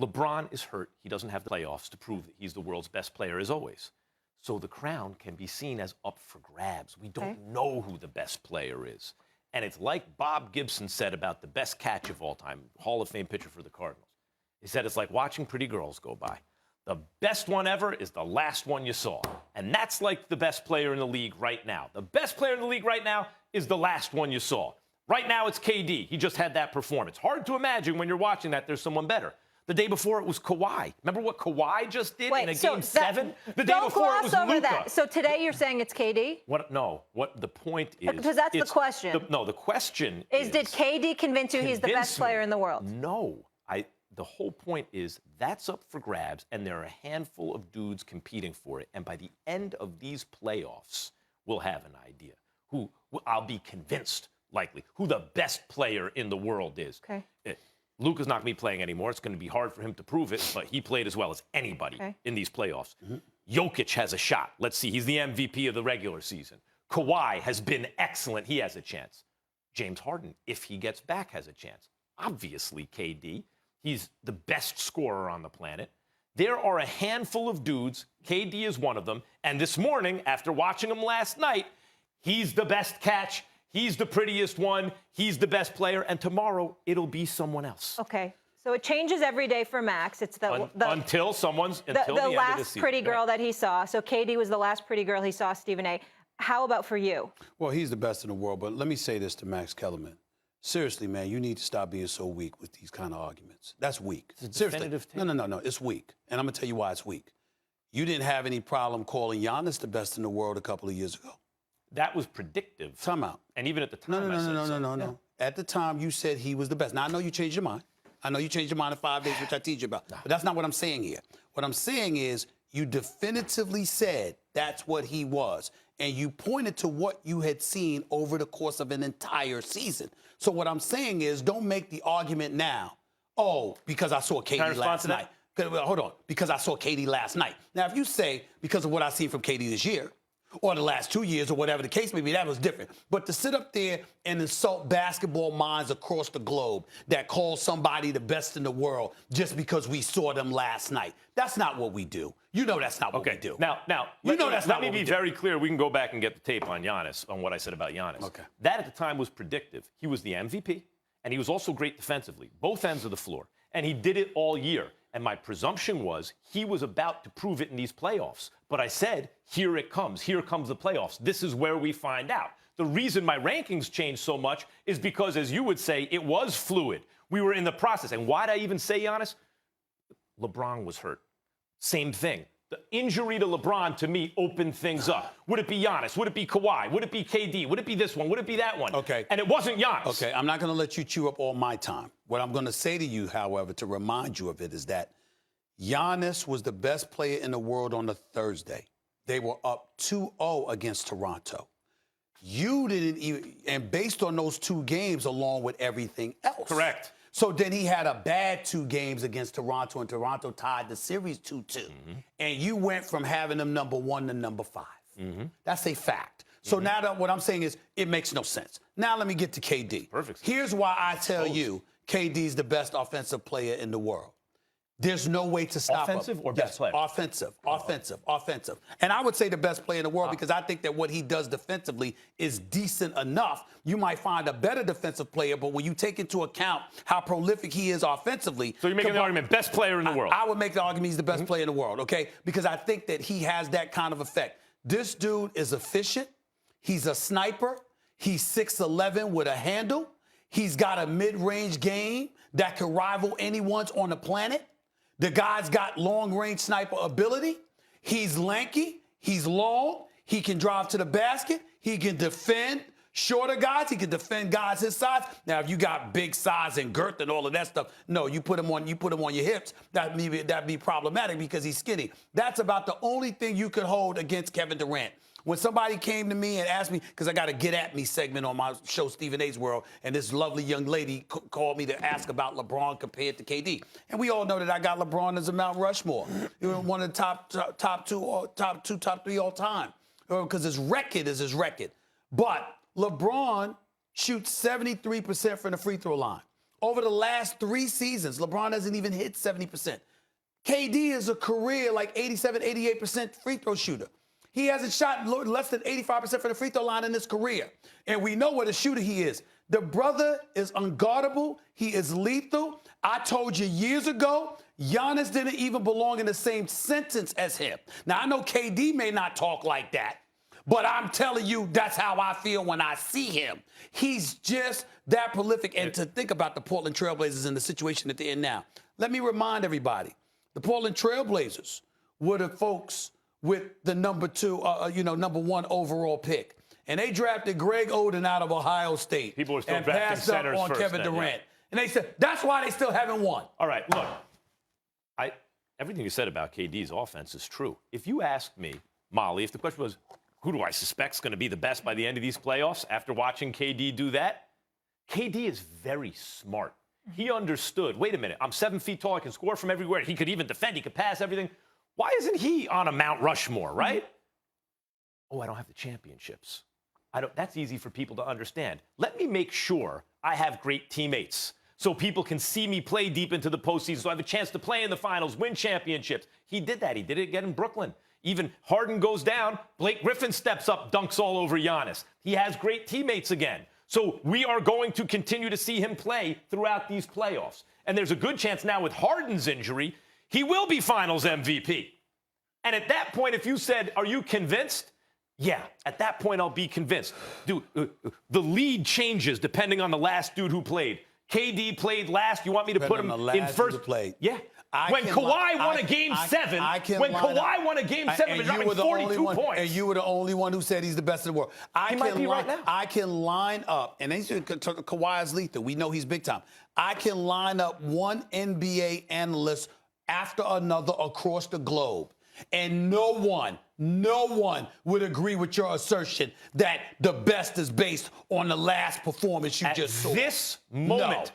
LeBron is hurt. He doesn't have the playoffs to prove that he's the world's best player as always. So the crown can be seen as up for grabs. We don't know who the best player is. And it's like Bob Gibson said about the best catch of all time, Hall of Fame pitcher for the Cardinals. He said it's like watching pretty girls go by. The best one ever is the last one you saw. And that's like the best player in the league right now. The best player in the league right now is the last one you saw. Right now it's KD. He just had that performance. Hard to imagine when you're watching that there's someone better. The day before it was Kawhi. Remember what Kawhi just did in a Game 7? The day before it was Luka. That. So today you're saying it's KD? No. What the point is? Because that's the question. The question is did KD convince you he's the best player in the world? No. The whole point is that's up for grabs, and there are a handful of dudes competing for it. And by the end of these playoffs, we'll have an idea who I'll be convinced, likely, who the best player in the world is. Okay. Luka's not going to be playing anymore. It's going to be hard for him to prove it, but he played as well as anybody in these playoffs. Jokic has a shot. Let's see. He's the MVP of the regular season. Kawhi has been excellent. He has a chance. James Harden, if he gets back, has a chance. Obviously, KD. He's the best scorer on the planet. There are a handful of dudes. KD is one of them. And this morning, after watching him last night, he's the best catch. He's the prettiest one. He's the best player. And tomorrow, it'll be someone else. Okay. So it changes every day for Max. It's until someone's the last pretty girl that he saw. So KD was the last pretty girl he saw, Stephen A. How about for you? Well, he's the best in the world. But let me say this to Max Kellerman. Seriously, man, you need to stop being so weak with these kind of arguments. That's weak. Seriously. No. It's weak. And I'm going to tell you why it's weak. You didn't have any problem calling Giannis the best in the world a couple of years ago. That was predictive. Time out. And even at the time, No. At the time, you said he was the best. Now, I know you changed your mind. I know you changed your mind in 5 days, which I teach you about. But that's not what I'm saying here. What I'm saying is you definitively said that's what he was. And you pointed to what you had seen over the course of an entire season. So what I'm saying is don't make the argument now, because I saw KD last night. Hold on. Because I saw KD last night. Now, if you say because of what I've seen from KD this year, or the last 2 years, or whatever the case may be, that was different. But to sit up there and insult basketball minds across the globe that call somebody the best in the world just because we saw them last night, that's not what we do. You know that's not what we do. Now, let me be very clear. We can go back and get the tape on Giannis, on what I said about Giannis. Okay. That at the time was predictive. He was the MVP, and he was also great defensively, both ends of the floor. And he did it all year. And my presumption was he was about to prove it in these playoffs. But I said, here it comes. Here comes the playoffs. This is where we find out. The reason my rankings changed so much is because, as you would say, it was fluid. We were in the process. And why did I even say Giannis? LeBron was hurt. Same thing. The injury to LeBron, to me, opened things up. Would it be Giannis? Would it be Kawhi? Would it be KD? Would it be this one? Would it be that one? Okay. And it wasn't Giannis. Okay, I'm not going to let you chew up all my time. What I'm going to say to you, however, to remind you of it, is that Giannis was the best player in the world on a Thursday. They were up 2-0 against Toronto. You didn't even, and based on those 2 games along with everything else. Correct. So then he had a bad 2 games against Toronto, and Toronto tied the series 2-2. And you went from having them number 1 to number 5. That's a fact. So now what I'm saying is it makes no sense. Now let me get to KD. Perfect. Here's why I tell you KD's the best offensive player in the world. There's no way to stop him. Offensive or best player? Offensive. And I would say the best player in the world because I think that what he does defensively is decent enough. You might find a better defensive player, but when you take into account how prolific he is offensively. So you're making the argument, best player in the world. I would make the argument he's the best player in the world, okay? Because I think that he has that kind of effect. This dude is efficient. He's a sniper. He's 6'11" with a handle. He's got a mid-range game that could rival anyone's on the planet. The guy's got long-range sniper ability. He's lanky. He's long. He can drive to the basket. He can defend shorter guys. He can defend guys his size. Now, if you got big size and girth and all of that stuff, no, you put him on your hips. That'd be problematic because he's skinny. That's about the only thing you could hold against Kevin Durant. When somebody came to me and asked me, because I got a Get At Me segment on my show, Stephen A's World, and this lovely young lady called me to ask about LeBron compared to KD. And we all know that I got LeBron as a Mount Rushmore. He was one of the top 3 all time, because his record is his record. But LeBron shoots 73% from the free throw line. over the last 3 seasons, LeBron hasn't even hit 70%. KD is a career like 87, 88% free throw shooter. He hasn't shot less than 85% from the free throw line in his career. And we know what a shooter he is. The brother is unguardable. He is lethal. I told you years ago, Giannis didn't even belong in the same sentence as him. Now, I know KD may not talk like that, but I'm telling you, that's how I feel when I see him. He's just that prolific. And to think about the Portland Trailblazers in the situation that they're in now, let me remind everybody, the Portland Trailblazers were the folks with the number 1 overall pick. And they drafted Greg Oden out of Ohio State. People are still and drafting passed up centers on first Kevin then, Durant. yeah. And they said, that's why they still haven't won. All right, look, everything you said about KD's offense is true. If you asked me, Molly, if the question was, who do I suspect is going to be the best by the end of these playoffs after watching KD do that? KD is very smart. He understood, wait a minute, I'm 7 feet tall, I can score from everywhere. He could even defend, he could pass everything. Why isn't he on a Mount Rushmore, right? Oh, I don't have the championships. That's easy for people to understand. Let me make sure I have great teammates so people can see me play deep into the postseason, so I have a chance to play in the finals, win championships. He did that. He did it again in Brooklyn. Even Harden goes down, Blake Griffin steps up, dunks all over Giannis. He has great teammates again. So we are going to continue to see him play throughout these playoffs. And there's a good chance now with Harden's injury, he will be finals MVP. And at that point, if you said, are you convinced? Yeah, at that point, I'll be convinced. Dude, the lead changes depending on the last dude who played. KD played last. You want me to put him in first? Yeah. When Kawhi won a Game 7, when Kawhi won a Game 7, they're dropping 42 points. And you were the only one who said he's the best in the world. He might be right now. I can line up, and Kawhi is lethal. We know he's big time. I can line up one NBA analyst after another across the globe. And no one would agree with your assertion that the best is based on the last performance you just saw. This moment,